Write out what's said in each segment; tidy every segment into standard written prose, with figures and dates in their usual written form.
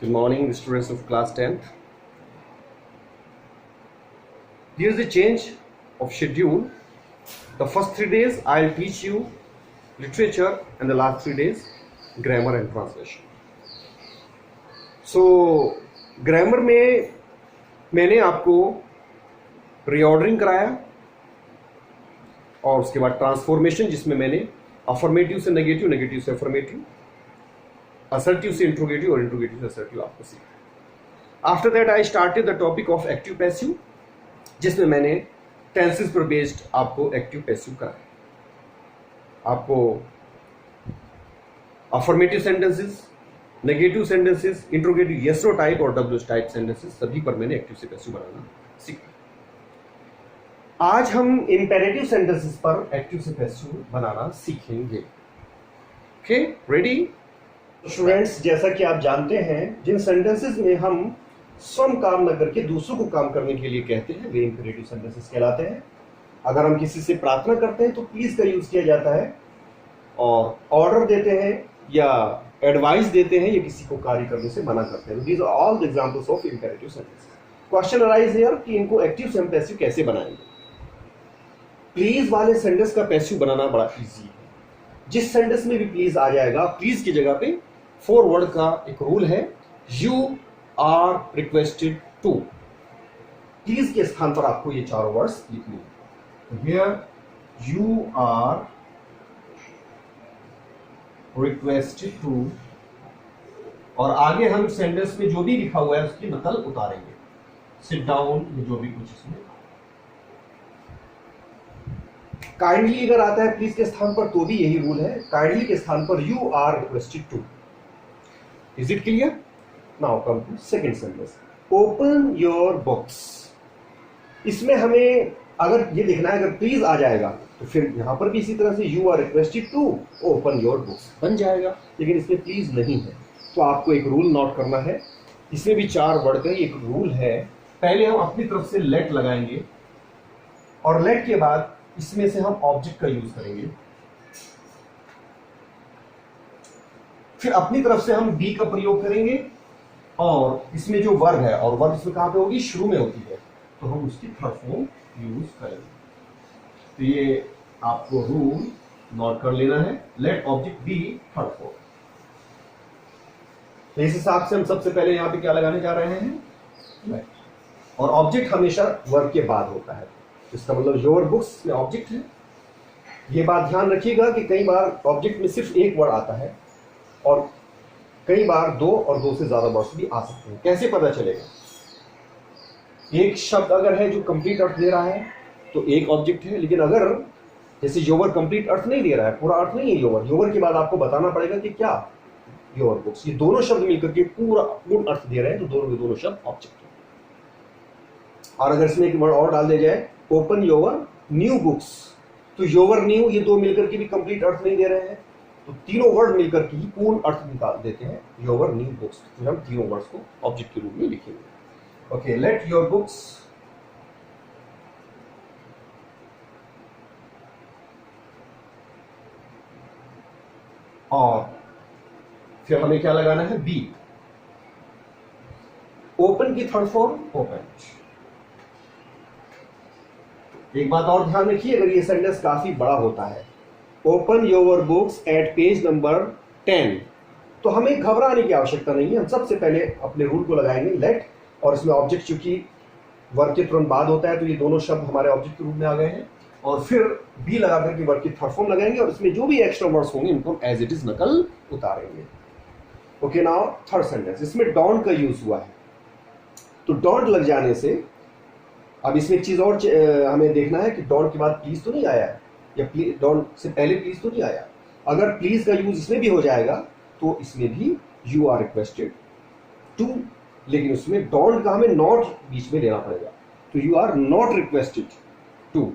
Good morning, students of class 10th. Here is the change of schedule. The first 3 days I'll teach you literature and the last 3 days grammar and translation. So grammar में मैंने आपको reordering कराया और उसके बाद transformation जिसमें मैंने affirmative से नेगेटिव, नेगेटिव से अफर्मेटिव, असर्टिव से इंट्रोगेटिव और इंट्रोगेटिव से असर्टिव आपको सीखा। After that I started the topic of active passive, जिसमें मैंने टेंसेस पर बेस्ड आपको एक्टिव पैसिव कराया। आपको affirmative sentences, negative sentences, interrogative, yes no type और डब्ल्यू टाइप सेंटेंसेस सभी पर मैंने एक्टिव से पैसिव बनाना सीखा। आज हम इंपेरेटिव सेंटेंसेस पर एक्टिव से पैसिव बनाना सीखेंगे। Okay, ready students? जैसा कि आप जानते हैं, जिन सेंटेंसेस में हम स्वयं काम न करके दूसरों को काम करने के लिए कहते हैं वे इंपेरेटिव सेंटेंसेस कहलाते हैं। अगर हम किसी से प्रार्थना करते हैं तो प्लीज का यूज किया जाता है, और ऑर्डर देते हैं या एडवाइस देते हैं या किसी को कार्य करने से मना करते हैं। These are all the examples of imperative sentences. Question arise here कि इनको एक्टिव से हम पैसिव कैसे बनाएंगे। प्लीज वाले सेंटेंस का पैसिव बनाना बड़ा इजी है। जिस सेंटेंस में भी प्लीज आ जाएगा, प्लीज की जगह पे 4 वर्ड का एक रूल है, you are requested to. Please के स्थान पर आपको ये 4 वर्ड्स लिखने हैं। Here you are requested to, और आगे हम सेंटेंस में जो भी लिखा हुआ है उसकी नकल उतारेंगे। सिट डाउन, जो भी कुछ इसमें। काइंडली अगर आता है प्लीज के स्थान पर तो भी यही रूल है, काइंडली के स्थान पर you are requested to. Is it clear? Now come to second sentence, open your books. इसमें हमें अगर ये देखना है, अगर प्लीज आ जाएगा तो फिर यहां पर भी इसी तरह से you are requested to open your books बन जाएगा, लेकिन इसमें प्लीज नहीं है। तो आपको एक रूल नोट करना है। इसमें भी 4 वर्ड का एक रूल है। पहले हम अपनी तरफ से लेट लगाएंगे और लेट के बाद इसमें से हम ऑब्जेक्ट का यूज करेंगे। फिर अपनी तरफ से हम बी का प्रयोग करेंगे और इसमें जो वर्ब है, और वर्ब इसमें कहां पे होगी? शुरू में होती है, तो हम उसकी थर्ड फॉर्म यूज करेंगे। तो ये आपको रूल नोट कर लेना है, let object be third form. तो इस हिसाब से हम सबसे पहले यहां पे क्या लगाने जा रहे हैं? लेट। और ऑब्जेक्ट हमेशा वर्ब के बाद होता है, इसका मतलब योर बुक्स में ऑब्जेक्ट है। ये बात ध्यान रखिएगा कि कई बार ऑब्जेक्ट में सिर्फ एक वर्ड आता है और कई बार 2 और 2 से ज्यादा वर्ड्स भी आ सकते हैं। कैसे पता चलेगा? एक शब्द अगर है जो कंप्लीट अर्थ दे रहा है तो एक ऑब्जेक्ट है, लेकिन अगर जैसे योवर कंप्लीट अर्थ नहीं दे रहा है, पूरा अर्थ नहीं है योवर, योवर के बाद आपको बताना पड़ेगा कि क्या योर बुक्स, ये दोनों शब्द मिलकर के पूर्ण अर्थ दे रहे हैं, तो दोनों के दोनों शब्द ऑब्जेक्ट है। और अगर इसमें एक वर्ड और डाल दिया जाए, ओपन योवर न्यू बुक्स, तो योवर न्यू ये 2 मिलकर के भी कंप्लीट अर्थ नहीं दे रहे हैं, तो तीनों वर्ड मिलकर के ही पूर्ण अर्थ निकाल देते हैं योर न्यू बुक्स। तो हम तीनों वर्ड्स को ऑब्जेक्ट के रूप में लिखेंगे। ओके, लेट योर बुक्स, और फिर हमें क्या लगाना है? बी। ओपन की थर्ड फॉर्म ओपन। एक बात और ध्यान रखिए, अगर ये सेंटेंस काफी बड़ा होता है, open your books at page number 10, तो हमें घबराने की आवश्यकता नहीं है। हम सबसे पहले अपने रूल को लगाएंगे लेट, और इसमें ऑब्जेक्ट चूंकि वर्ब के तुरंत बाद होता है तो ये दोनों शब्द हमारे ऑब्जेक्ट के रूप में आ गए हैं, और फिर बी लगा करके वर्ब की थर्ड फॉर्म लगाएंगे और इसमें जो भी एक्स्ट्रा वर्ड्स होंगे इनको एज इट इज नकल उतारेंगे। ओके, नाउ थर्ड सेंटेंस, इसमें डोंट का यूज हुआ है, तो डोंट लग जाने से अब इसमें एक चीज और हमें देखना है कि डोंट के बाद प्लीज तो नहीं आया है, या डोंट से पहले प्लीज तो नहीं आया। अगर प्लीज का यूज इसमें भी हो जाएगा तो इसमें भी यू आर रिक्वेस्टेड टू, लेकिन उसमें डोंट का हमें नॉट बीच में लेना पड़ेगा, तो you are not requested to,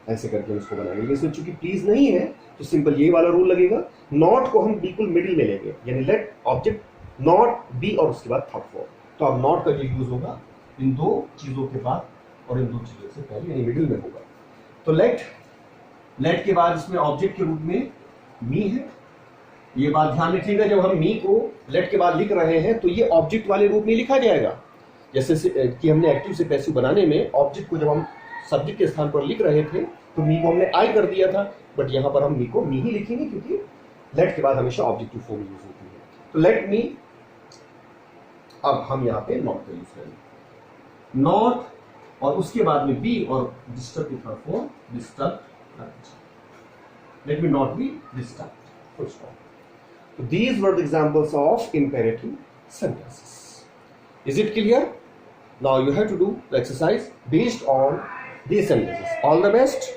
ऐसे करके उसको बनाएंगे। इसमें चूंकि प्लीज नहीं है तो सिंपल यही वाला रूल लगेगा। नॉट को हम बिल्कुल मिडिल में लेंगे, यानी लेट ऑब्जेक्ट नॉट बी और उसके बाद थर्ड फॉर्म। तो अब नॉट का जो यूज होगा इन 2 चीजों के बाद और इन 2 चीजों से पहले, यानी मिडिल में होगा। तो लेट के बाद इसमें ऑब्जेक्ट के रूप में मी है, ये बात ध्यान रखिएगा, जब हम मी को लेट के बाद लिख रहे हैं तो ये ऑब्जेक्ट वाले रूप में लिखा जाएगा। जैसे कि हमने एक्टिव से पैसिव बनाने में ऑब्जेक्ट को जब हम सब्जेक्ट के स्थान पर लिख रहे थे तो मी को हमने आई कर दिया था, बट यहाँ पर हम मी को मी ही लिखेंगे क्योंकि लेट के बाद हमेशा ऑब्जेक्टिव फॉर्म यूज होती है। तो लेट मी, अब हम यहाँ पे नॉट का यूज करेंगे, नॉट और उसके बाद में बी और डिस्टर्ब की third form disturb, let me not be disturb, full stop. So these were the examples of imperative sentences. Is it clear? Now you have to do the exercise based on these sentences. All the best.